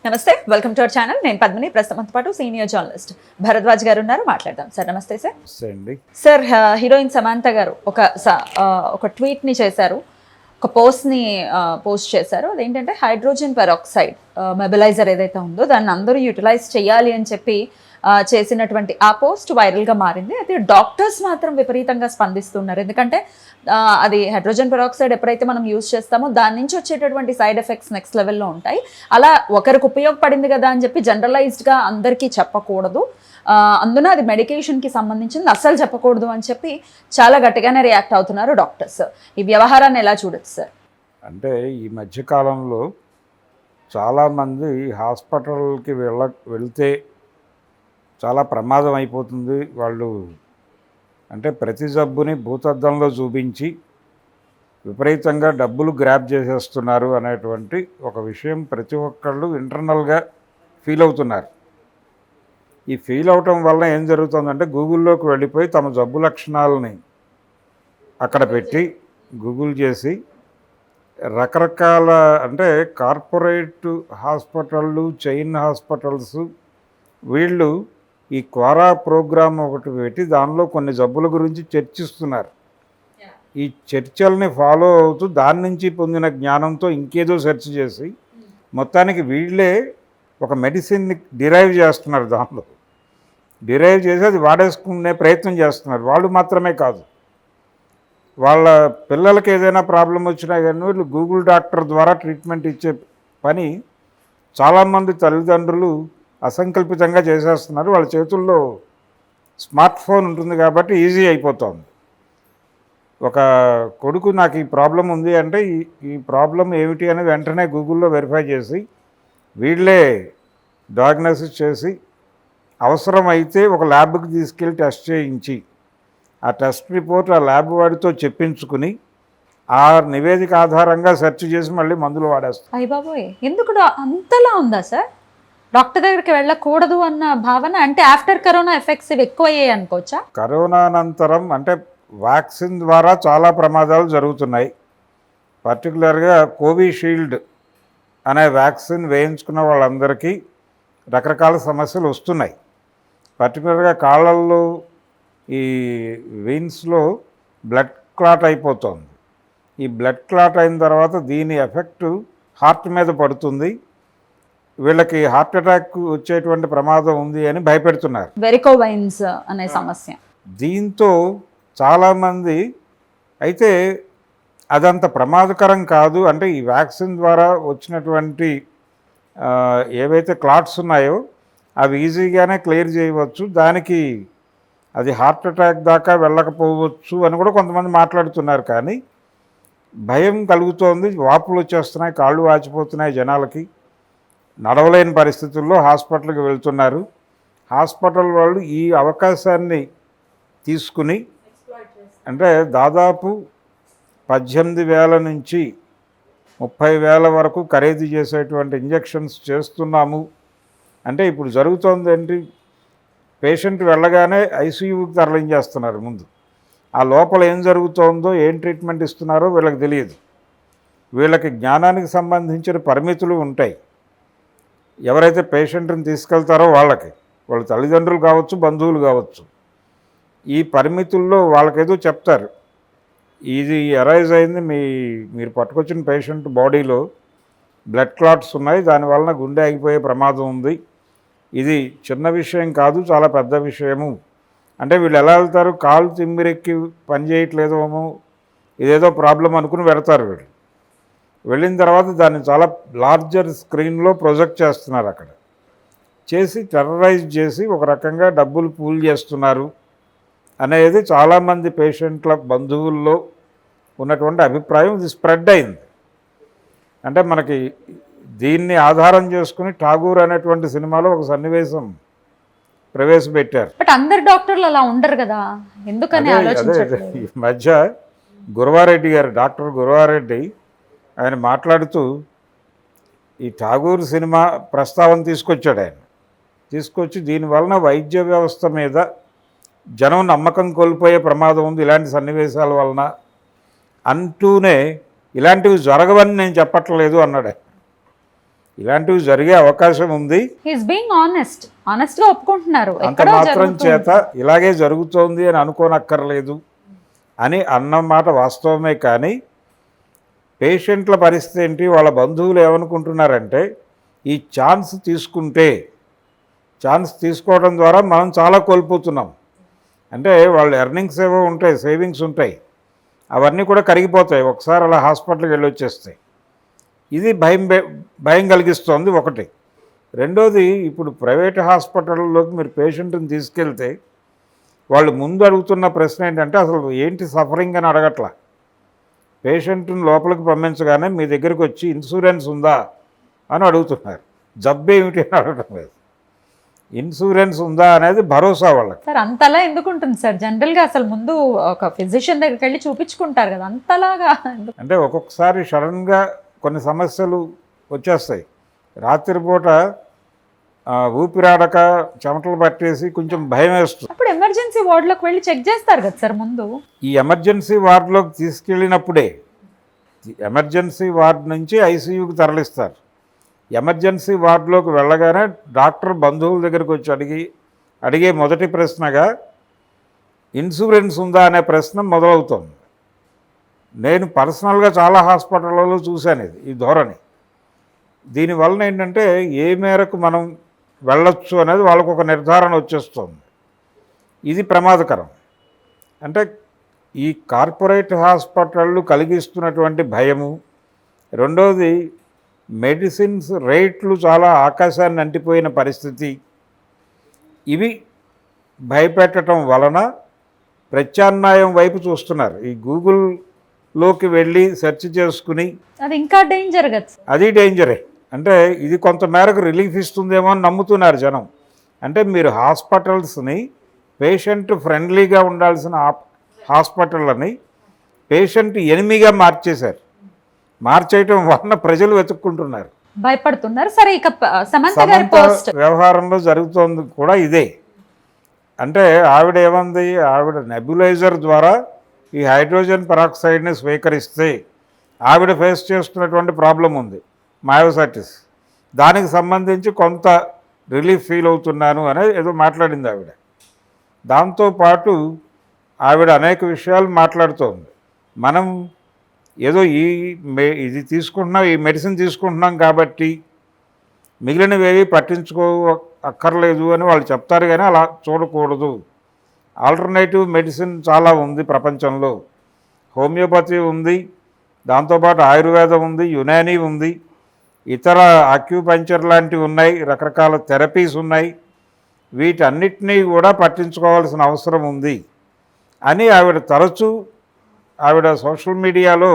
నమస్తే, welcome to our channel. నేను పద్మిని. ప్రస్తుతంతో పాటు సీనియర్ జర్నలిస్ట్ భరద్వాజ్ గారు ఉన్నారు, మాట్లాడదాం. సార్ నమస్తే. సార్ హీరోయిన్ సమాంత గారు ఒక ట్వీట్ని చేశారు, ఒక పోస్ట్ చేశారు. అదేంటంటే హైడ్రోజన్ పెరాక్సైడ్ మొబిలైజర్ ఏదైతే ఉందో దాన్ని అందరూ యూటిలైజ్ చేయాలి అని చెప్పి చేసినటువంటి ఆ పోస్ట్ వైరల్గా మారింది. అయితే డాక్టర్స్ మాత్రం విపరీతంగా స్పందిస్తున్నారు. ఎందుకంటే అది హైడ్రోజన్ పెరాక్సైడ్ ఎప్పుడైతే మనం యూజ్ చేస్తామో దాని నుంచి వచ్చేటటువంటి సైడ్ ఎఫెక్ట్స్ నెక్స్ట్ లెవెల్లో ఉంటాయి. అలా ఒకరికి ఉపయోగపడింది కదా అని చెప్పి జనరలైజ్డ్గా అందరికీ చెప్పకూడదు, అందున అది మెడికేషన్కి సంబంధించింది అస్సలు చెప్పకూడదు అని చెప్పి చాలా గట్టిగానే రియాక్ట్ అవుతున్నారు డాక్టర్స్. ఈ వ్యవహారాన్ని ఎలా చూడొచ్చు సార్? అంటే ఈ మధ్యకాలంలో చాలామంది హాస్పిటల్కి వెళ్తే చాలా ప్రమాదం అయిపోతుంది, వాళ్ళు అంటే ప్రతి జబ్బుని భూతద్దంలో చూపించి విపరీతంగా డబ్బులు గ్రాప్ చేసేస్తున్నారు అనేటువంటి ఒక విషయం ప్రతి ఒక్కళ్ళు ఇంటర్నల్గా ఫీల్ అవుతున్నారు. ఈ ఫీల్ అవటం వల్ల ఏం జరుగుతుందంటే గూగుల్లోకి వెళ్ళిపోయి తమ జబ్బు లక్షణాలని అక్కడ పెట్టి గూగుల్ చేసి రకరకాల అంటే కార్పొరేట్ హాస్పిటళ్ళు, చైన్ హాస్పిటల్స్ వీళ్ళు ఈ క్వారా ప్రోగ్రామ్ ఒకటి పెట్టి దానిలో కొన్ని జబ్బుల గురించి చర్చిస్తున్నారు. ఈ చర్చల్ని ఫాలో అవుతూ దాని నుంచి పొందిన జ్ఞానంతో ఇంకేదో సెర్చ్ చేసి మొత్తానికి వీళ్ళే ఒక మెడిసిన్ని డిరైవ్ చేస్తున్నారు. దానిలో డిరైవ్ చేసి అది వాడేసుకునే ప్రయత్నం చేస్తున్నారు. వాళ్ళు మాత్రమే కాదు, వాళ్ళ పిల్లలకి ఏదైనా ప్రాబ్లం వచ్చినా కానీ వీళ్ళు గూగుల్ డాక్టర్ ద్వారా ట్రీట్మెంట్ ఇచ్చే పని చాలామంది తల్లిదండ్రులు అసంకల్పితంగా చేసేస్తున్నారు. వాళ్ళ చేతుల్లో స్మార్ట్ ఫోన్ ఉంటుంది కాబట్టి ఈజీ అయిపోతుంది. ఒక కొడుకు నాకు ఈ ప్రాబ్లం ఉంది అంటే ఈ ప్రాబ్లం ఏమిటి అని వెంటనే గూగుల్లో వెరిఫై చేసి వీళ్ళే డయాగ్నోసిస్ చేసి అవసరమైతే ఒక ల్యాబ్కి తీసుకెళ్ళి టెస్ట్ చేయించి ఆ టెస్ట్ రిపోర్ట్ ఆ ల్యాబ్ వాడితో చెప్పించుకుని ఆ నివేదిక ఆధారంగా సెర్చ్ చేసి మళ్ళీ మందులు వాడేస్తారు. అయ్య బాబోయ్, ఎందుకు అంతలా ఉందా సార్? డాక్టర్ దగ్గరికి వెళ్ళకూడదు అన్న భావన అంటే ఆఫ్టర్ కరోనా ఎఫెక్ట్స్ ఎక్కువయ్యాయి అనుకోవచ్చా? కరోనా అనంతరం అంటే వ్యాక్సిన్ ద్వారా చాలా ప్రమాదాలు జరుగుతున్నాయి. పర్టికులర్గా కోవిషీల్డ్ అనే వ్యాక్సిన్ వేయించుకున్న వాళ్ళందరికీ రకరకాల సమస్యలు వస్తున్నాయి. పర్టికులర్గా కాళ్ళల్లో ఈ వెయిన్స్లో బ్లడ్ క్లాట్ అయిపోతుంది. ఈ బ్లడ్ క్లాట్ అయిన తర్వాత దీని ఎఫెక్ట్ హార్ట్ మీద పడుతుంది, వీళ్ళకి హార్ట్ అటాక్ వచ్చేటువంటి ప్రమాదం ఉంది అని భయపెడుతున్నారు. వెరికోవైన్స్ అనే సమస్య దీంతో చాలామంది అయితే అదంత ప్రమాదకరం కాదు, అంటే ఈ వ్యాక్సిన్ ద్వారా వచ్చినటువంటి ఏవైతే క్లాట్స్ ఉన్నాయో అవి ఈజీగానే క్లియర్ చేయవచ్చు, దానికి అది హార్ట్ అటాక్ దాకా వెళ్ళకపోవచ్చు అని కూడా కొంతమంది మాట్లాడుతున్నారు. కానీ భయం కలుగుతోంది, వాపులు వచ్చేస్తున్నాయి, కాళ్ళు వాచిపోతున్నాయి, జనాలకి నడవలేని పరిస్థితుల్లో హాస్పిటల్కి వెళ్తున్నారు. హాస్పిటల్ వాళ్ళు ఈ అవకాశాన్ని తీసుకుని అంటే దాదాపు 18,000 నుంచి 30,000 వరకు ఖరీదు చేసేటువంటి ఇంజెక్షన్స్ చేస్తున్నాము అంటే ఇప్పుడు జరుగుతోంది ఏంటి, పేషెంట్ వెళ్ళగానే ఐసీయూకి తరలించేస్తున్నారు. ముందు ఆ లోపల ఏం జరుగుతోందో ఏం ట్రీట్మెంట్ ఇస్తున్నారో వీళ్ళకి తెలియదు. వీళ్ళకి జ్ఞానానికి సంబంధించిన పరిమితులు ఉంటాయి. ఎవరైతే పేషెంట్ని తీసుకెళ్తారో వాళ్ళ తల్లిదండ్రులు కావచ్చు, బంధువులు కావచ్చు, ఈ పరిమితుల్లో వాళ్ళకేదో చెప్తారు, ఇది అరైజ్ అయింది, మీరు పట్టుకొచ్చిన పేషెంట్ బాడీలో బ్లడ్ క్లాట్స్ ఉన్నాయి, దానివలన గుండె ఆగిపోయే ప్రమాదం ఉంది, ఇది చిన్న విషయం కాదు, చాలా పెద్ద విషయము అంటే వీళ్ళు ఎలా వెళ్తారు, కాలు తిమ్మిరెక్కి పని చేయట్లేదేమో, ఇదేదో ప్రాబ్లం అనుకుని వెళ్తారు. వీళ్ళు వెళ్ళిన తర్వాత దాన్ని చాలా లార్జర్ స్క్రీన్లో ప్రొజెక్ట్ చేస్తున్నారు, అక్కడ చేసి టెర్రరైజ్ చేసి ఒక రకంగా డబ్బులు పూల్ చేస్తున్నారు అనేది చాలామంది పేషెంట్ల బంధువుల్లో ఉన్నటువంటి అభిప్రాయం. ఇది స్ప్రెడ్ అయింది. అంటే మనకి దీన్ని ఆధారం చేసుకుని ఠాగూర్ అనేటువంటి సినిమాలో ఒక సన్నివేశం ప్రవేశపెట్టారు. బట్ అందరు డాక్టర్లు అలా ఉండరు కదా, ఎందుకని ఆలోచించారు? ఈ మధ్య గురవారెడ్డి గారు, డాక్టర్ గురవారెడ్డి, ఆయన మాట్లాడుతూ ఈ ఠాగూర్ సినిమా ప్రస్తావన తీసుకొచ్చాడు. ఆయన తీసుకొచ్చి దీనివలన వైద్య వ్యవస్థ మీద జనం నమ్మకం కోల్పోయే ప్రమాదం ఉంది ఇలాంటి సన్నివేశాల వలన అంటూనే, ఇలాంటివి జరగవని నేను చెప్పట్లేదు అన్నాడు. ఇలాంటివి జరిగే అవకాశం ఉంది. హీస్ బీయింగ్ ఆనెస్ట్గా ఒప్పుకుంటున్నారు. అంత మాత్రం చేత ఇలాగే జరుగుతోంది అని అనుకోనక్కర్లేదు అని అన్నమాట వాస్తవమే. కానీ పేషెంట్ల పరిస్థితి ఏంటి, వాళ్ళ బంధువులు ఏమనుకుంటున్నారంటే ఈ ఛాన్స్ తీసుకోవడం ద్వారా మనం చాలా కోల్పోతున్నాం. అంటే వాళ్ళ ఎర్నింగ్స్ ఏవో ఉంటాయి, సేవింగ్స్ ఉంటాయి, అవన్నీ కూడా కరిగిపోతాయి ఒకసారి అలా హాస్పిటల్కి వెళ్ళి వచ్చేస్తాయి. ఇది భయం కలిగిస్తోంది ఒకటి. రెండోది, ఇప్పుడు ప్రైవేట్ హాస్పిటల్లోకి మీరు పేషెంట్ని తీసుకెళ్తే వాళ్ళు ముందు అడుగుతున్న ప్రశ్న ఏంటంటే అసలు ఏంటి సఫరింగ్ అని అడగట్లా. పేషెంట్ని లోపలికి పంపించగానే మీ దగ్గరికి వచ్చి ఇన్సూరెన్స్ ఉందా అని అడుగుతున్నారు. జబ్బు ఏమిటి అని అడగటం లేదు. ఇన్సూరెన్స్ ఉందా అనేది భరోసా వాళ్ళకి. సార్ అంతలా ఎందుకు ఉంటుంది సార్? జనరల్గా అసలు ముందు ఒక ఫిజిషియన్ దగ్గరికి వెళ్ళి చూపించుకుంటారు కదా, అంతలాగా అంటే ఒక్కొక్కసారి సడన్గా కొన్ని సమస్యలు వచ్చేస్తాయి. రాత్రిపూట ఊపిరాడక చెమటలు పట్టేసి కొంచెం భయం వేస్తుంది. అప్పుడు ఎమర్జెన్సీ వార్డులోకి వెళ్ళి చెక్ చేస్తారు కదా సార్ ముందు. ఈ ఎమర్జెన్సీ వార్డులోకి తీసుకెళ్ళినప్పుడే ఎమర్జెన్సీ వార్డు నుంచి ఐసీయూకి తరలిస్తారు. ఎమర్జెన్సీ వార్డులోకి వెళ్ళగానే డాక్టర్ బంధువుల దగ్గరికి వచ్చి అడిగే మొదటి ప్రశ్నగా ఇన్సూరెన్స్ ఉందా అనే ప్రశ్న మొదలవుతుంది. నేను పర్సనల్గా చాలా హాస్పిటళ్ళలో చూశాను ఈ ధోరణి. దీనివలన ఏంటంటే ఏ మేరకు మనం వెళ్ళొచ్చు అనేది వాళ్ళకు ఒక నిర్ధారణ వచ్చేస్తుంది. ఇది ప్రమాదకరం. అంటే ఈ కార్పొరేట్ హాస్పిటళ్ళు కలిగిస్తున్నటువంటి భయము, రెండోది మెడిసిన్స్ రేట్లు చాలా ఆకాశాన్ని అంటిపోయిన పరిస్థితి, ఇవి భయపెట్టడం వలన ప్రత్యామ్నాయం వైపు చూస్తున్నారు. ఈ గూగుల్లోకి వెళ్ళి సెర్చ్ చేసుకుని అది ఇంకా డేంజర్ కదా. అది డేంజరే. అంటే ఇది కొంత మేరకు రిలీఫ్ ఇస్తుందేమో అని నమ్ముతున్నారు జనం. అంటే మీరు హాస్పిటల్స్ని పేషెంట్ ఫ్రెండ్లీగా ఉండాల్సిన హాస్పిటళ్ళని పేషెంట్ ఎనిమిగా మార్చేయటం వలన ప్రజలు వెతుక్కుంటున్నారు, భయపడుతున్నారు. సరే, ఇక సమంత గారి పోస్ట్ వ్యవహారంలో జరుగుతోంది కూడా ఇదే. అంటే ఆవిడ ఏమంది, ఆవిడ నెబ్యులైజర్ ద్వారా ఈ హైడ్రోజన్ పెరాక్సైడ్ని స్వీకరిస్తే ఆవిడ ఫేస్ చేస్తున్నటువంటి ప్రాబ్లం ఉంది, మయోసైటిస్. దానికి సంబంధించి కొంత రిలీఫ్ ఫీల్ అవుతున్నాను అనేది ఏదో మాట్లాడింది ఆవిడ. దాంతోపాటు ఆవిడ అనేక విషయాలు మాట్లాడుతోంది. మనం ఏదో ఇది తీసుకుంటున్నాం, ఈ మెడిసిన్ తీసుకుంటున్నాం కాబట్టి మిగిలినవేవి అక్కర్లేదు అని వాళ్ళు చెప్తారు. కానీ అలా చూడకూడదు. ఆల్టర్నేటివ్ మెడిసిన్ చాలా ఉంది ప్రపంచంలో. హోమియోపతి ఉంది, దాంతోపాటు ఆయుర్వేదం ఉంది, యునానీ ఉంది, ఇతర అక్యూపంచర్ లాంటివి ఉన్నాయి, రకరకాల థెరపీస్ ఉన్నాయి. వీటన్నిటినీ కూడా పట్టించుకోవాల్సిన అవసరం ఉంది అని ఆవిడ సోషల్ మీడియాలో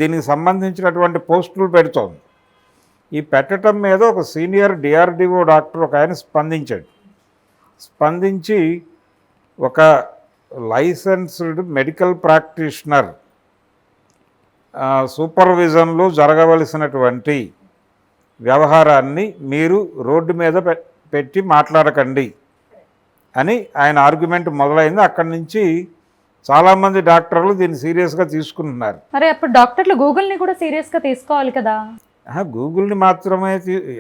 దీనికి సంబంధించినటువంటి పోస్టులు పెడుతోంది. ఈ పెట్టడం మీద ఒక సీనియర్ డిఆర్డిఓ డాక్టర్ ఒక ఆయన స్పందించి ఒక లైసెన్స్డ్ మెడికల్ ప్రాక్టీషనర్ సూపర్విజన్లో జరగవలసినటువంటి వ్యవహారాన్ని మీరు రోడ్డు మీద పెట్టి మాట్లాడకండి అని ఆయన ఆర్గ్యుమెంట్ మొదలైంది. అక్కడి నుంచి చాలామంది డాక్టర్లు దీన్ని సీరియస్గా తీసుకుంటున్నారు. మరి అప్పుడు డాక్టర్లు గూగుల్ని కూడా సీరియస్గా తీసుకోవాలి కదా. గూగుల్ని మాత్రమే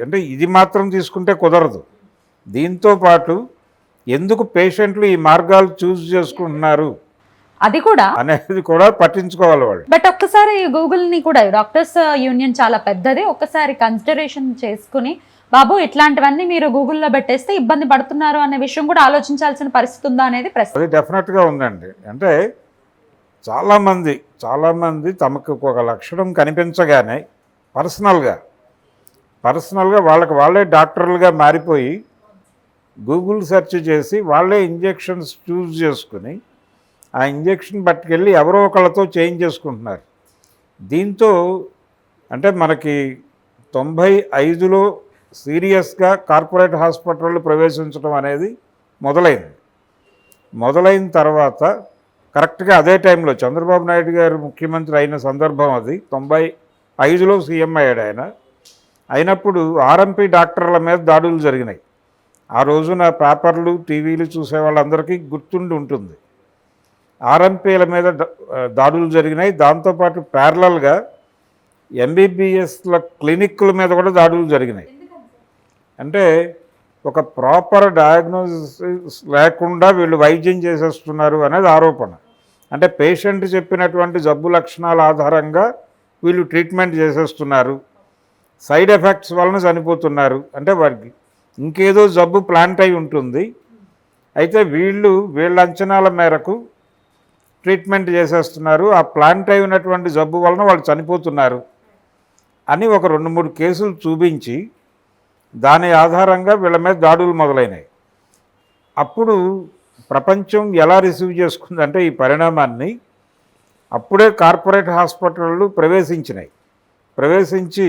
అంటే ఇది మాత్రం తీసుకుంటే కుదరదు. దీంతో పాటు ఎందుకు పేషెంట్లు ఈ మార్గాలు చూస్ చేసుకుంటున్నారు అది కూడా అనేది కూడా పట్టించుకోవాలి వాళ్ళు. బట్ ఒక్కసారి గూగుల్ని కూడా డాక్టర్స్ యూనియన్ చాలా పెద్దది, ఒక్కసారి కన్సిడరేషన్ చేసుకుని బాబు ఇట్లాంటివన్నీ మీరు గూగుల్లో పెట్టేస్తే ఇబ్బంది పడుతున్నారు అనే విషయం కూడా ఆలోచించాల్సిన పరిస్థితి ఉందా అనేది ప్రశ్న. అది డెఫినెట్గా ఉందండి. అంటే చాలామంది తమకు ఒక లక్షణం కనిపించగానే పర్సనల్గా వాళ్ళే డాక్టర్లుగా మారిపోయి గూగుల్ సెర్చ్ చేసి వాళ్ళే ఇంజెక్షన్స్ చూస్ చేసుకుని ఆ ఇంజెక్షన్ పట్టుకెళ్ళి ఎవరో ఒకళ్ళతో చేంజ్ చేసుకుంటున్నారు. దీంతో అంటే మనకి 95లో సీరియస్గా కార్పొరేట్ హాస్పిటళ్ళు ప్రవేశించడం అనేది మొదలైన తర్వాత కరెక్ట్గా అదే టైంలో చంద్రబాబు నాయుడు గారు ముఖ్యమంత్రి అయిన సందర్భం అది. 95లో సీఎం అయ్యాడు ఆయన. అయినప్పుడు ఆర్ఎంపీ డాక్టర్ల మీద దాడులు జరిగినాయి. ఆ రోజున పేపర్లు టీవీలు చూసే వాళ్ళందరికీ గుర్తుండి ఉంటుంది. ఆర్ఎంపీల మీద దాడులు జరిగినాయి. దాంతోపాటు ప్యారలల్గా ఎంబీబీఎస్ల క్లినిక్ల మీద కూడా దాడులు జరిగినాయి. అంటే ఒక ప్రాపర్ డయాగ్నోసిస్ లేకుండా వీళ్ళు వైద్యం చేసేస్తున్నారు అనేది ఆరోపణ. అంటే పేషెంట్ చెప్పినటువంటి జబ్బు లక్షణాల ఆధారంగా వీళ్ళు ట్రీట్మెంట్ చేసేస్తున్నారు, సైడ్ ఎఫెక్ట్స్ వలన చనిపోతున్నారు. అంటే వారికి ఇంకేదో జబ్బు ప్లాంట్ అయి ఉంటుంది, అయితే వీళ్ళ అంచనాల మేరకు ట్రీట్మెంట్ చేసేస్తున్నారు, ఆ ప్లాంట్ అయి ఉన్నటువంటి జబ్బు వలన వాళ్ళు చనిపోతున్నారు అని ఒక 2-3 కేసులు చూపించి దాని ఆధారంగా వీళ్ళ మీద దాడులు మొదలైనాయి. అప్పుడు ప్రపంచం ఎలా రిసీవ్ చేసుకుందంటే ఈ పరిణామాన్ని, అప్పుడే కార్పొరేట్ హాస్పిటళ్ళు ప్రవేశించి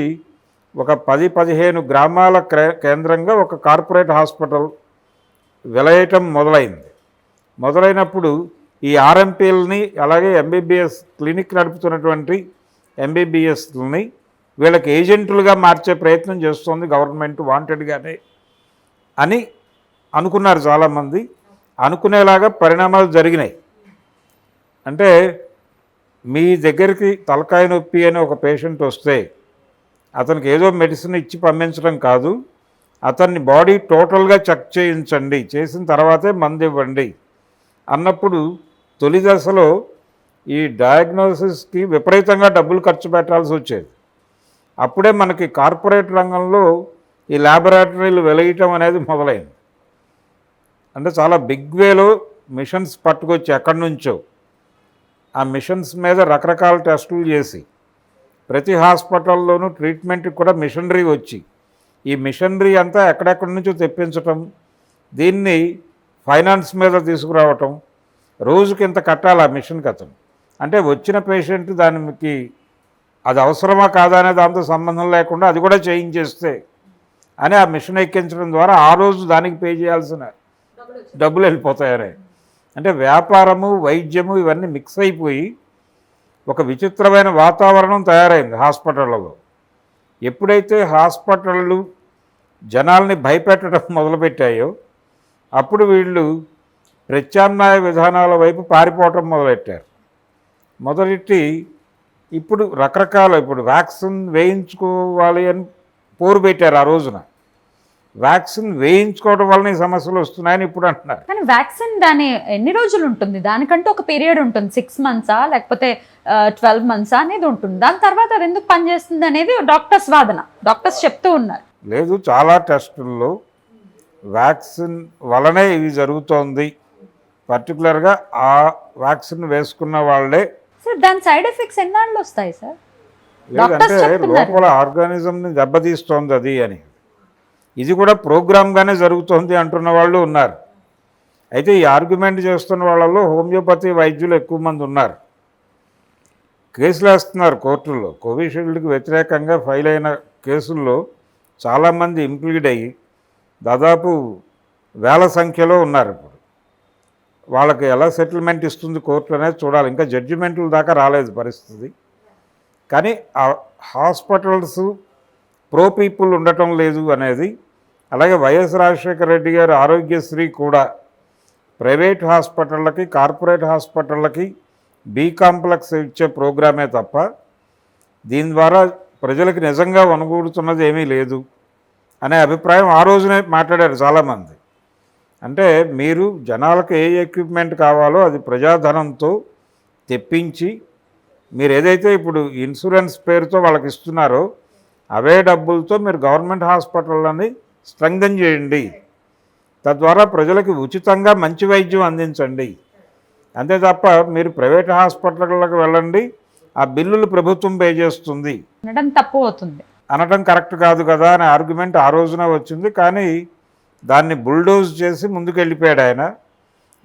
ఒక 10-15 గ్రామాల కేంద్రంగా ఒక కార్పొరేట్ హాస్పిటల్ వెలయటం మొదలైనప్పుడు ఈ ఆర్ఎంపీలని అలాగే ఎంబీబీఎస్ క్లినిక్ నడుపుతున్నటువంటి ఎంబీబీఎస్ని వీళ్ళకి ఏజెంట్లుగా మార్చే ప్రయత్నం చేస్తోంది గవర్నమెంట్ వాంటెడ్గానే అని అనుకున్నారు చాలామంది. అనుకునేలాగా పరిణామాలు జరిగినాయి. అంటే మీ దగ్గరికి తలకాయ నొప్పి అని ఒక పేషెంట్ వస్తే అతనికి ఏదో మెడిసిన్ ఇచ్చి పంపించడం కాదు, అతన్ని బాడీ టోటల్గా చెక్ చేయించండి, చేసిన తర్వాతే మందు ఇవ్వండి అన్నప్పుడు తొలి దశలో ఈ డయాగ్నోసిస్కి విపరీతంగా డబ్బులు ఖర్చు పెట్టాల్సి వచ్చేది. అప్పుడే మనకి కార్పొరేట్ రంగంలో ఈ ల్యాబొరేటరీలు వెలయటం అనేది మొదలైంది. అంటే చాలా బిగ్ వేలో మిషన్స్ పట్టుకొచ్చి ఎక్కడి నుంచో ఆ మిషన్స్ మీద రకరకాల టెస్టులు చేసి ప్రతి హాస్పిటల్లోనూ ట్రీట్మెంట్కి కూడా మిషనరీ వచ్చి ఈ మిషనరీ అంతా ఎక్కడెక్కడి నుంచో తెప్పించటం, దీన్ని ఫైనాన్స్ మీద తీసుకురావటం, రోజుకి ఇంత కట్టాలి ఆ మిషన్కి అతను. అంటే వచ్చిన పేషెంట్ దానికి అది అవసరమా కాదా అనే దాంతో సంబంధం లేకుండా అది కూడా చేయించేస్తే అని ఆ మిషన్ ఎక్కించడం ద్వారా ఆ రోజు దానికి పే చేయాల్సిన డబ్బులు వెళ్ళిపోతాయనే. అంటే వ్యాపారము వైద్యము ఇవన్నీ మిక్స్ అయిపోయి ఒక విచిత్రమైన వాతావరణం తయారైంది హాస్పిటళ్ళలో. ఎప్పుడైతే హాస్పిటళ్ళు జనాల్ని భయపెట్టడం మొదలుపెట్టాయో అప్పుడు వీళ్ళు ప్రత్యామ్నాయ విధానాల వైపు పారిపోవటం మొదలెట్టి ఇప్పుడు ఇప్పుడు వ్యాక్సిన్ వేయించుకోవాలి అని పోరు పెట్టారు ఆ రోజున. వ్యాక్సిన్ వేయించుకోవడం వలన ఈ సమస్యలు వస్తున్నాయని ఇప్పుడు అంటున్నారు. కానీ వ్యాక్సిన్ దాని ఎన్ని రోజులు ఉంటుంది? దానికంటే ఒక పీరియడ్ ఉంటుంది, 6 months లేకపోతే 12 months అనేది ఉంటుంది. దాని తర్వాత అది ఎందుకు పనిచేస్తుంది అనేది డాక్టర్స్ వాదన, డాక్టర్స్ చెప్తూ ఉన్నారు. లేదు, చాలా టెస్టుల్లో వ్యాక్సిన్ వలనే ఇది జరుగుతోంది, పర్టికులర్గా ఆ వ్యాక్సిన్ వేసుకున్న వాళ్ళే. సార్ దాని సైడ్ ఎఫెక్ట్స్ ఎన్నాళ్ళు వస్తాయి సార్? లేదంటే లోపల ఆర్గానిజంని దెబ్బతీస్తోంది అది అని. ఇది కూడా ప్రోగ్రామ్గానే జరుగుతోంది అంటున్న వాళ్ళు ఉన్నారు. అయితే ఈ ఆర్గ్యుమెంట్ చేస్తున్న వాళ్ళలో హోమియోపతి వైద్యులు ఎక్కువ మంది ఉన్నారు. కేసులు వేస్తున్నారు కోర్టుల్లో. కోవిషీల్డ్కి వ్యతిరేకంగా ఫైల్ అయిన కేసుల్లో చాలామంది ఇంప్లీడ్ అయ్యి దాదాపు వేల సంఖ్యలో ఉన్నారు. ఇప్పుడు వాళ్ళకి ఎలా సెటిల్మెంట్ ఇస్తుంది కోర్టు అనేది చూడాలి. ఇంకా జడ్జిమెంట్ల దాకా రాలేదు పరిస్థితి. కానీ ఆ హాస్పిటల్స్ ప్రో పీపుల్ ఉండటం లేదు అనేది. అలాగే వైఎస్ రాజశేఖర రెడ్డి గారు ఆరోగ్యశ్రీ కూడా ప్రైవేట్ హాస్పిటళ్ళకి కార్పొరేట్ హాస్పిటళ్ళకి బి కాంప్లెక్స్ ఇచ్చే ప్రోగ్రామే తప్ప దీని ద్వారా ప్రజలకు నిజంగా వనగూడుతున్నది ఏమీ లేదు అనే అభిప్రాయం ఆ రోజునే మాట్లాడారు చాలామంది. అంటే మీరు జనాలకు ఏ ఎక్విప్మెంట్ కావాలో అది ప్రజాధనంతో తెప్పించి మీరు ఏదైతే ఇప్పుడు ఇన్సూరెన్స్ పేరుతో వాళ్ళకి ఇస్తున్నారో అవే డబ్బులతో మీరు గవర్నమెంట్ హాస్పిటళ్ళని స్ట్రెంగ్థెన్ చేయండి, తద్వారా ప్రజలకు ఉచితంగా మంచి వైద్యం అందించండి. అంతే తప్ప మీరు ప్రైవేట్ హాస్పిటళ్ళకి వెళ్ళండి, ఆ బిల్లులు ప్రభుత్వం పే చేస్తుంది అనడం తప్పు అవుతుంది, అనడం కరెక్ట్ కాదు కదా అనే ఆర్గ్యుమెంట్ ఆ రోజున వచ్చింది. కానీ దాన్ని బుల్డోజ్ చేసి ముందుకు వెళ్ళిపోయాడు ఆయన.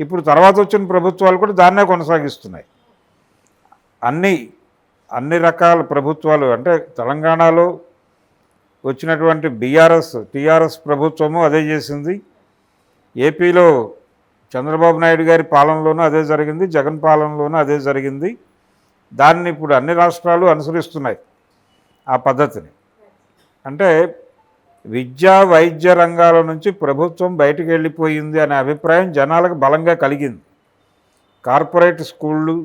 ఇప్పుడు తర్వాత వచ్చిన ప్రభుత్వాలు కూడా దాన్నే కొనసాగిస్తున్నాయి. అన్ని రకాల ప్రభుత్వాలు, అంటే తెలంగాణలో వచ్చినటువంటి టీఆర్ఎస్ ప్రభుత్వము అదే చేసింది. ఏపీలో చంద్రబాబు నాయుడు గారి పాలనలోనూ అదే జరిగింది, జగన్ పాలనలోనూ అదే జరిగింది. దాన్ని ఇప్పుడు అన్ని రాష్ట్రాలు అనుసరిస్తున్నాయి ఆ పద్ధతిని. అంటే విద్యా వైద్య రంగాల నుంచి ప్రభుత్వం బయటకు వెళ్ళిపోయింది అనే అభిప్రాయం జనాలకు బలంగా కలిగింది. కార్పొరేట్ స్కూళ్ళు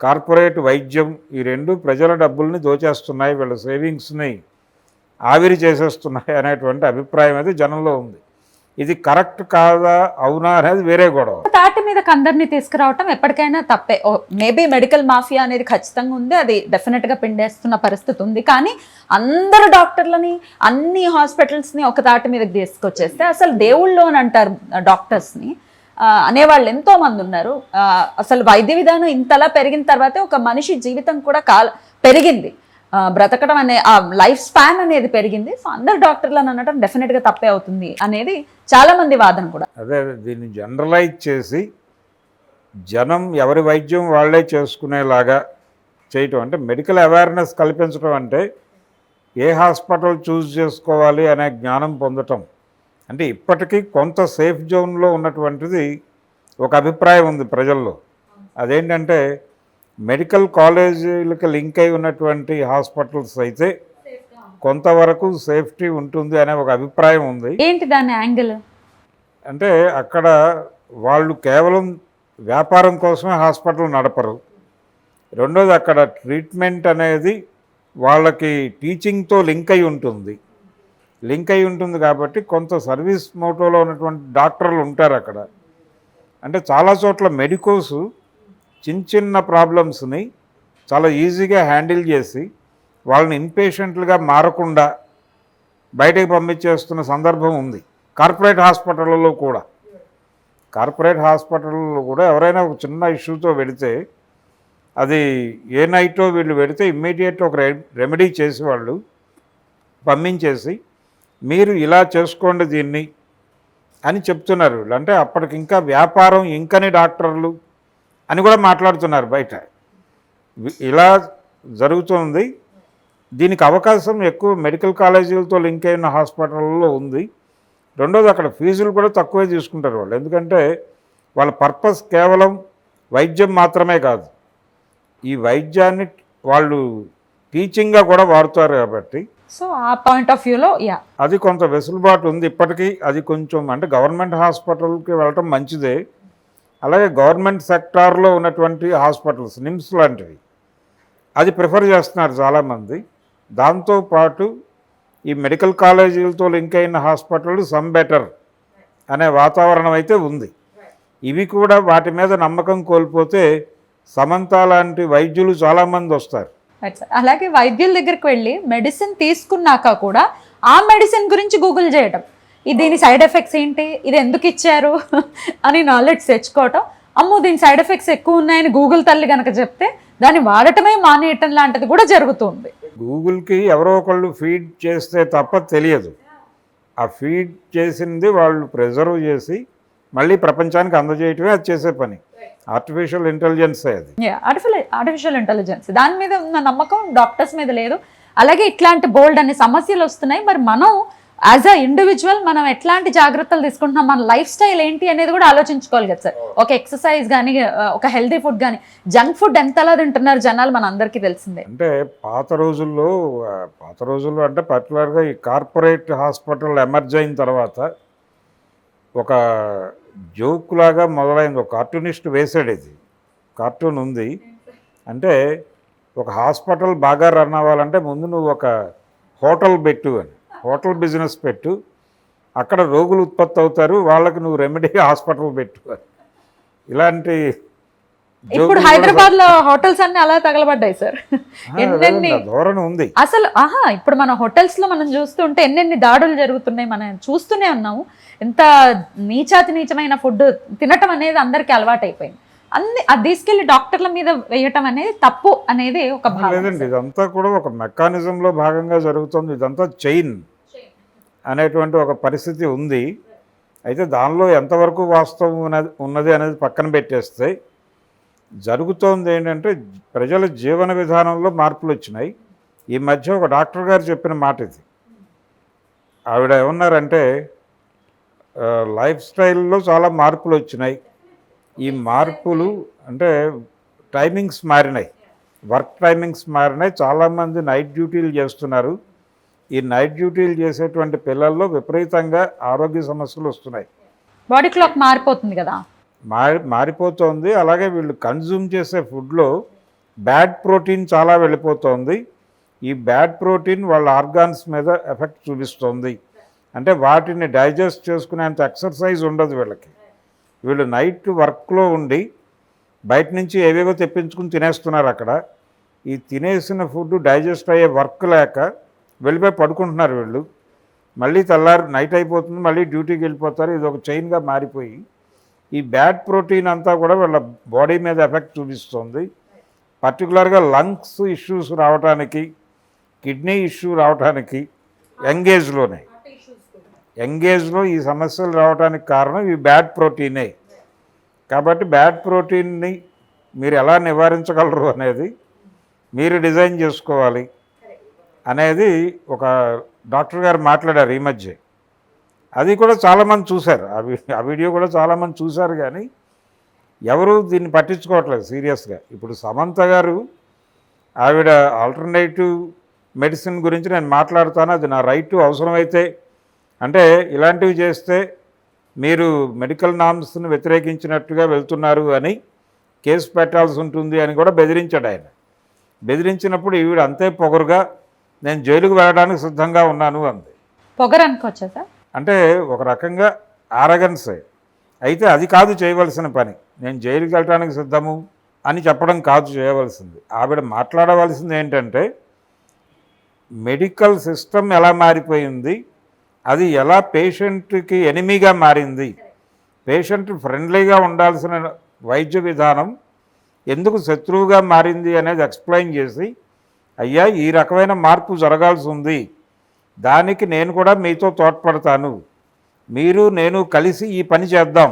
కార్పొరేట్ వైద్యం ఈ రెండు ప్రజల డబ్బుల్ని దోచేస్తున్నాయి, వీళ్ళ సేవింగ్స్ని ఆవిరి చేసేస్తున్నాయి అనేటువంటి అభిప్రాయం అయితే జనంలో ఉంది. ఇది కరెక్ట్ కాదా అవునా అనేది వేరే గొడవ. తాటి మీద అందరినీ తీసుకురావటం ఎప్పటికైనా తప్పే. మేబీ మెడికల్ మాఫియా అనేది ఖచ్చితంగా ఉంది, అది డెఫినెట్గా పిండేస్తున్న పరిస్థితి ఉంది. కానీ అందరు డాక్టర్లని అన్ని హాస్పిటల్స్ని ఒక తాటి మీదకి తీసుకొచ్చేస్తే అసలు దేవుళ్ళు అని అంటారు డాక్టర్స్ని అనేవాళ్ళు ఎంతో మంది ఉన్నారు. అసలు వైద్య విధానం ఇంతలా పెరిగిన తర్వాతే ఒక మనిషి జీవితం కూడా పెరిగింది, బ్రతకడం అనే ఆ లైఫ్ స్పాన్ అనేది పెరిగింది. సో అందరు డాక్టర్లను అనడం డెఫినెట్గా తప్పే అవుతుంది అనేది చాలా మంది వాదన కూడా. అదే దీన్ని జనరలైజ్ చేసి జనం ఎవరి వైద్యం వాళ్ళే చేసుకునేలాగా చేయటం, అంటే మెడికల్ అవేర్నెస్ కల్పించడం, అంటే ఏ హాస్పిటల్ చూస్ చేసుకోవాలి అనే జ్ఞానం పొందటం. అంటే ఇప్పటికీ కొంత సేఫ్ జోన్లో ఉన్నటువంటిది ఒక అభిప్రాయం ఉంది ప్రజల్లో. అదేంటంటే మెడికల్ కాలేజీలకు లింక్ అయి ఉన్నటువంటి హాస్పిటల్స్ అయితే కొంతవరకు సేఫ్టీ ఉంటుంది అనే ఒక అభిప్రాయం ఉంది. ఏంటి దాని యాంగిల్ అంటే అక్కడ వాళ్ళు కేవలం వ్యాపారం కోసమే హాస్పిటల్ నడపరు. రెండోది అక్కడ ట్రీట్మెంట్ అనేది వాళ్ళకి టీచింగ్తో లింక్ అయి ఉంటుంది కాబట్టి కొంత సర్వీస్ మోటోలో ఉన్నటువంటి డాక్టర్లు ఉంటారు అక్కడ. అంటే చాలా చోట్ల మెడికోస్ చిన్న ప్రాబ్లమ్స్ని చాలా ఈజీగా హ్యాండిల్ చేసి వాళ్ళని ఇన్పేషెంట్లుగా మారకుండా బయటకు పంపించేస్తున్న సందర్భం ఉంది. కార్పొరేట్ హాస్పిటల్లో కూడా ఎవరైనా ఒక చిన్న ఇష్యూతో వెళితే అది ఏ నైటో వీళ్ళు వెళితే ఇమ్మీడియట్ ఒక రెమెడీ చేసి వాళ్ళు పంపించేసి మీరు ఇలా చేసుకోండి దీన్ని అని చెప్తున్నారు వీళ్ళు. అంటే అప్పటికి ఇంకా వ్యాపారం ఇంకని డాక్టర్లు అని కూడా మాట్లాడుతున్నారు బయట. ఇలా జరుగుతుంది. దీనికి అవకాశం ఎక్కువ మెడికల్ కాలేజీలతో లింక్ అయిన హాస్పిటల్లో ఉంది. రెండోది అక్కడ ఫీజులు కూడా తక్కువే తీసుకుంటారు వాళ్ళు, ఎందుకంటే వాళ్ళ పర్పస్ కేవలం వైద్యం మాత్రమే కాదు, ఈ వైద్యాన్ని వాళ్ళు టీచింగ్గా కూడా వాడుతారు కాబట్టి. సో ఆ పాయింట్ ఆఫ్ వ్యూలో అది కొంత వెసులుబాటు ఉంది ఇప్పటికీ. అది కొంచెం అంటే గవర్నమెంట్ హాస్పిటల్కి వెళ్ళటం మంచిదే. అలాగే గవర్నమెంట్ సెక్టార్లో ఉన్నటువంటి హాస్పిటల్స్, నిమ్స్ లాంటివి, అది ప్రిఫర్ చేస్తున్నారు చాలామంది. దాంతోపాటు ఈ మెడికల్ కాలేజీలతో లింక్ అయిన హాస్పిటల్ సమ్ బెటర్ అనే వాతావరణం అయితే ఉంది. ఇవి కూడా వాటి మీద నమ్మకం కోల్పోతే సమంత లాంటి వైద్యులు చాలామంది వస్తారు. అలాగే వైద్యుల దగ్గరికి వెళ్ళి మెడిసిన్ తీసుకున్నాక కూడా ఆ మెడిసిన్ గురించి గూగుల్ చేయడం, దీని సైడ్ ఎఫెక్ట్స్ ఏంటి, ఇది ఎందుకు ఇచ్చారు అని నాలెడ్జ్ తెచ్చుకోవటం. అమ్మో దీని సైడ్ ఎఫెక్ట్స్ ఎక్కువ ఉన్నాయని గూగుల్ తల్లి కనుక చెప్తే దాన్ని వాడటమే మానేయటం లాంటిది కూడా జరుగుతుంది. గూగుల్కి ఎవరో ఒకళ్ళు ఫీడ్ చేస్తే తప్ప తెలియదు. ఆ ఫీడ్ చేసింది వాళ్ళు ప్రిజర్వ్ చేసి మళ్ళీ ప్రపంచానికి అందజేయటమే అది చేసే పని. ఆర్టిఫిషియల్ ఇంటెలిజెన్సే అది. ఆర్టిఫిషియల్ ఇంటెలిజెన్స్, దాని మీద ఉన్న నమ్మకం డాక్టర్స్ మీద లేదు. అలాగే ఇట్లాంటి బోల్డ్ అనే సమస్యలు వస్తున్నాయి. మరి మనం యాజ్ అ ఇండివిజువల్ మనం ఎట్లాంటి జాగ్రత్తలు తీసుకుంటున్నాం, మన లైఫ్ స్టైల్ ఏంటి అనేది కూడా ఆలోచించుకోవాలి కదా సార్. ఒక ఎక్సర్సైజ్ కానీ, ఒక హెల్తీ ఫుడ్ కానీ, జంక్ ఫుడ్ ఎంతలా తింటున్నారు జనాలు మన అందరికీ తెలిసిందే. అంటే పాత రోజుల్లో అంటే పర్టికులర్గా ఈ కార్పొరేట్ హాస్పిటల్ ఎమర్జ్ అయిన తర్వాత ఒక జోక్ లాగా మొదలైంది. ఒక కార్టూనిస్ట్ వేసాడు, ఇది కార్టూన్ ఉంది. అంటే ఒక హాస్పిటల్ బాగా రన్ అవ్వాలంటే ముందు నువ్వు ఒక హోటల్ పెట్టు అని, హోటల్ బిజినెస్ పెట్టు, అక్కడ రోగులు ఉత్పత్తి అవుతారు, వాళ్ళకి నువ్వు రెమెడీ హాస్పిటల్ పెట్టు అని. ఇలాంటి ఇప్పుడు హైదరాబాద్ లో హోటల్స్ అన్ని అలా తగలబడ్డాయి సార్. ఎన్నెన్ని ధోరణి ఉంది అసలు. ఇప్పుడు మన హోటల్స్ లో మనం చూస్తుంటే ఎన్నెన్ని దాడులు జరుగుతున్నాయి, మనం చూస్తూనే ఉన్నాము. ఎంత నీచమైన ఫుడ్ తినటం అనేది అందరికీ అలవాటు అయిపోయింది. అది తీసుకెళ్లి డాక్టర్ల మీద వేయటం అనేది తప్పు అనేది ఒక భావన. లేదండి, ఇదంతా కూడా ఒక మెకానిజంలో భాగంగా జరుగుతుంది. ఇదంతా చైన్ అనేటువంటి ఒక పరిస్థితి ఉంది. అయితే దానిలో ఎంతవరకు వాస్తవం ఉన్నది అనేది పక్కన పెట్టేస్తే జరుగుతోంది ఏంటంటే ప్రజల జీవన విధానంలో మార్పులు వచ్చినాయి. ఈ మధ్య ఒక డాక్టర్ గారు చెప్పిన మాట ఇది. ఆవిడ ఏమన్నారంటే లైఫ్ స్టైల్లో చాలా మార్పులు వచ్చినాయి. ఈ మార్పులు అంటే టైమింగ్స్ మారినాయి, వర్క్ టైమింగ్స్ మారినాయి. చాలామంది నైట్ డ్యూటీలు చేస్తున్నారు. ఈ నైట్ డ్యూటీలు చేసేటువంటి పిల్లల్లో విపరీతంగా ఆరోగ్య సమస్యలు వస్తున్నాయి. బాడీ క్లాక్ మారిపోతుంది కదా, మారిపోతుంది. అలాగే వీళ్ళు కన్జ్యూమ్ చేసే ఫుడ్లో బ్యాడ్ ప్రోటీన్ చాలా వెళ్ళిపోతుంది. ఈ బ్యాడ్ ప్రోటీన్ వాళ్ళ ఆర్గాన్స్ మీద ఎఫెక్ట్ చూపిస్తుంది. అంటే వాటిని డైజెస్ట్ చేసుకునేంత ఎక్సర్సైజ్ ఉండదు వీళ్ళకి. వీళ్ళు నైట్ వర్క్లో ఉండి బయట నుంచి ఏవేవో తెప్పించుకుని తినేస్తున్నారు. అక్కడ ఈ తినేసిన ఫుడ్ డైజెస్ట్ అయ్యే వర్క్ లేక వెళ్ళిపోయి పడుకుంటున్నారు వీళ్ళు. మళ్ళీ తెల్లారు నైట్ అయిపోతుంది, మళ్ళీ డ్యూటీకి వెళ్ళిపోతారు. ఇది ఒక చైన్గా మారిపోయి ఈ బ్యాడ్ ప్రోటీన్ అంతా కూడా వీళ్ళ బాడీ మీద ఎఫెక్ట్ చూపిస్తుంది. పర్టికులర్గా లంగ్స్ ఇష్యూస్ రావడానికి, కిడ్నీ ఇష్యూ రావడానికి యంగేజ్లో ఈ సమస్యలు రావడానికి కారణం ఈ బ్యాడ్ ప్రోటీనే. కాబట్టి బ్యాడ్ ప్రోటీన్ని మీరు ఎలా నివారించగలరు అనేది మీరు డిజైన్ చేసుకోవాలి అనేది ఒక డాక్టర్ గారు మాట్లాడారు ఈ మధ్య. అది కూడా చాలామంది చూశారు, ఆ వీడియో కూడా చాలామంది చూశారు. కానీ ఎవరు దీన్ని పట్టించుకోవట్లేదు సీరియస్గా. ఇప్పుడు సమంత గారు ఆవిడ ఆల్టర్నేటివ్ మెడిసిన్ గురించి నేను మాట్లాడుతాను, అది నా రైటు, అవసరమైతే అంటే ఇలాంటివి చేస్తే మీరు మెడికల్ నామ్స్ని వ్యతిరేకించినట్టుగా వెళ్తున్నారు అని కేసు పెట్టాల్సి ఉంటుంది అని కూడా బెదిరించాడు ఆయన. బెదిరించినప్పుడు ఈవిడ అంతే పొగరుగా నేను జైలుకు వెళ్ళడానికి సిద్ధంగా ఉన్నాను అంది. పొగరు అనుకోవచ్చా సార్? అంటే ఒక రకంగా ఆరగన్సే. అయితే అది కాదు చేయవలసిన పని. నేను జైలుకి వెళ్ళడానికి సిద్ధము అని చెప్పడం కాదు చేయవలసింది. ఆవిడ మాట్లాడవలసింది ఏంటంటే మెడికల్ సిస్టమ్ ఎలా మారిపోయింది, అది ఎలా పేషెంట్కి ఎనిమీగా మారింది, పేషెంట్ ఫ్రెండ్లీగా ఉండాల్సిన వైద్య విధానం ఎందుకు శత్రువుగా మారింది అనేది ఎక్స్ప్లెయిన్ చేసి, అయ్యా ఈ రకమైన మార్పు జరగాల్సి ఉంది, దానికి నేను కూడా మీతో తోడ్పడతాను, మీరు నేను కలిసి ఈ పని చేద్దాం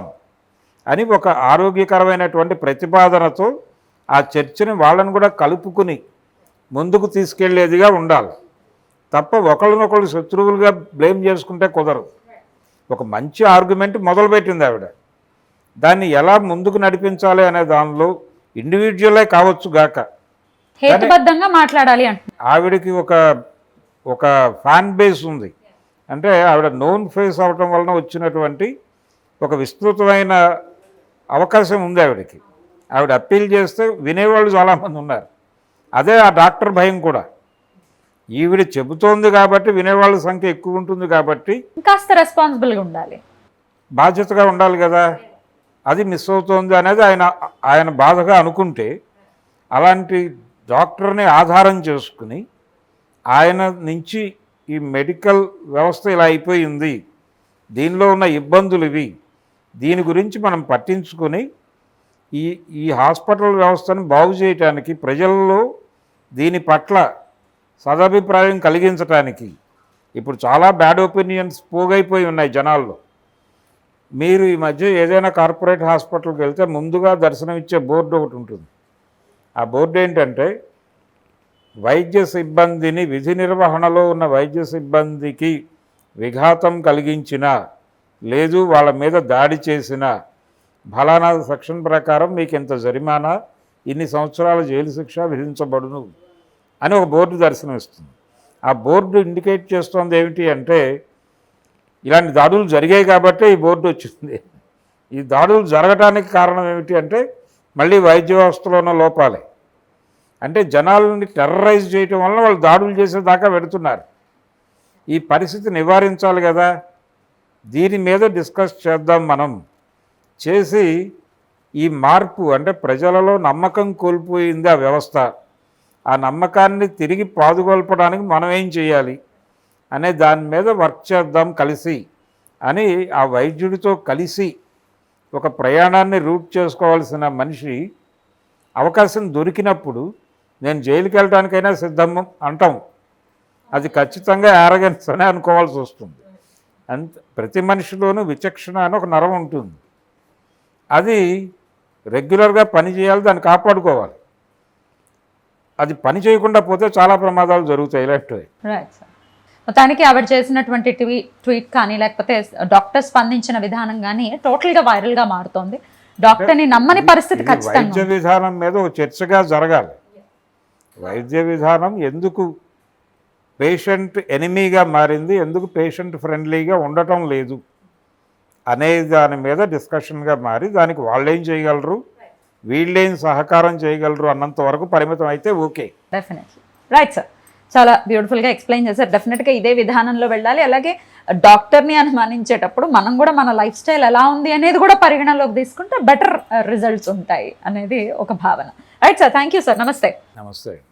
అని ఒక ఆరోగ్యకరమైనటువంటి ప్రతిపాదనతో ఆ చర్చని వాళ్ళని కూడా కలుపుకుని ముందుకు తీసుకెళ్లేదిగా ఉండాలి తప్ప ఒకళ్ళనొకళ్ళు శత్రువులుగా బ్లేమ్ చేసుకుంటే కుదరదు. ఒక మంచి ఆర్గ్యుమెంట్ మొదలుపెట్టింది ఆవిడ. దాన్ని ఎలా ముందుకు నడిపించాలి అనే దానిలో ఇండివిజువలే కావచ్చు గాక హేతుబద్ధంగా మాట్లాడాలి అంటే ఆవిడకి ఒక ఫ్యాన్ బేస్ ఉంది. అంటే ఆవిడ నోన్ ఫేస్ అవటం వలన వచ్చినటువంటి ఒక విస్తృతమైన అవకాశం ఉంది ఆవిడకి. ఆవిడ అప్పీల్ చేస్తే వినేవాళ్ళు చాలామంది ఉన్నారు. అదే ఆ డాక్టర్ భయం కూడా. ఈవిడ చెబుతోంది కాబట్టి వినేవాళ్ళ సంఖ్య ఎక్కువ ఉంటుంది కాబట్టి కాస్త రెస్పాన్సిబుల్గా ఉండాలి, బాధ్యతగా ఉండాలి కదా. అది మిస్ అవుతోంది అనేది ఆయన బాధగా అనుకుంటే, అలాంటి డాక్టర్ని ఆధారం చేసుకుని ఆయన నుంచి ఈ మెడికల్ వ్యవస్థ ఇలా అయిపోయింది, దీనిలో ఉన్న ఇబ్బందులు ఇవి, దీని గురించి మనం పట్టించుకొని ఈ హాస్పిటల్ వ్యవస్థను బాగు చేయటానికి, ప్రజల్లో దీని పట్ల సదభిప్రాయం కలిగించటానికి, ఇప్పుడు చాలా బ్యాడ్ ఒపీనియన్స్ పోగైపోయి ఉన్నాయి జనాల్లో. మీరు ఈ మధ్య ఏదైనా కార్పొరేట్ హాస్పిటల్కి వెళ్తే ముందుగా దర్శనమిచ్చే బోర్డు ఒకటి ఉంటుంది. ఆ బోర్డు ఏంటంటే వైద్య సిబ్బందిని, విధి నిర్వహణలో ఉన్న వైద్య సిబ్బందికి విఘాతం కలిగించిన, లేదు వాళ్ళ మీద దాడి చేసిన ఫలానా సెక్షన్ ప్రకారం మీకు ఇంత జరిమానా, ఇన్ని సంవత్సరాల జైలు శిక్ష విధించబడును అని ఒక బోర్డు దర్శనమిస్తుంది. ఆ బోర్డు ఇండికేట్ చేస్తోంది ఏమిటి అంటే ఇలాంటి దాడులు జరిగాయి కాబట్టే ఈ బోర్డు వచ్చింది. ఈ దాడులు జరగటానికి కారణం ఏమిటి అంటే మళ్ళీ వైద్య వ్యవస్థలో ఉన్న లోపాలే. అంటే జనాలని టెర్రరైజ్ చేయటం వల్ల వాళ్ళు దాడులు చేసేదాకా పెడుతున్నారు. ఈ పరిస్థితి నివారించాలి కదా. దీని మీద డిస్కస్ చేద్దాం మనం. చేసి ఈ మార్పు అంటే ప్రజలలో నమ్మకం కోల్పోయింది ఆ వ్యవస్థ, ఆ నమ్మకాన్ని తిరిగి పాదుకొల్పడానికి మనం ఏం చేయాలి అనే దాని మీద వర్క్ చేద్దాం కలిసి అని ఆ వైద్యుడితో కలిసి ఒక ప్రయాణాన్ని రూట్ చేసుకోవాల్సిన మనిషి అవకాశం దొరికినప్పుడు నేను జైలుకి వెళ్ళడానికైనా సిద్ధం అంటాం. అది ఖచ్చితంగా యారగెన్స్ అని అనుకోవాల్సి వస్తుంది. ప్రతి మనిషిలోనూ విచక్షణ అని ఒక నరం ఉంటుంది. అది రెగ్యులర్గా పని చేయాలి, దాన్ని కాపాడుకోవాలి. అది పని చేయకుండా పోతే చాలా ప్రమాదాలు జరుగుతాయి ఇలాంటివి. Right sir. మొత్తానికి ఆవిడ చేసినటువంటి ట్వీట్ కానీ లేకపోతే డాక్టర్ స్పందించిన విధానం కానీ టోటల్గా వైరల్గా మారుతోంది. డాక్టర్ని నమ్మని పరిస్థితి ఖచ్చితంగా. వైద్య విధానం మీద ఒక చర్చగా జరగాలి. వైద్య విధానం ఎందుకు పేషెంట్ ఎనిమీగా మారింది, ఎందుకు పేషెంట్ ఫ్రెండ్లీగా ఉండటం లేదు అనే దాని మీద డిస్కషన్గా మారి దానికి వాళ్ళు ఏం చేయగలరు, వీళ్ళేం సహకారం చేయగలరు అన్నంత వరకు పరిమితం అయితే ఓకే. డెఫినెట్లీ రైట్ సార్, చాలా బ్యూటిఫుల్గా ఎక్స్ప్లెయిన్ చేశారు. డెఫినెట్గా ఇదే విధానంలో వెళ్ళాలి. అలాగే డాక్టర్ని అనుమానించేటప్పుడు మనం కూడా మన లైఫ్ స్టైల్ ఎలా ఉంది అనేది కూడా పరిగణలోకి తీసుకుంటే బెటర్ రిజల్ట్స్ ఉంటాయి అనేది ఒక భావన. Right sir, thank you sir, నమస్తే. నమస్తే.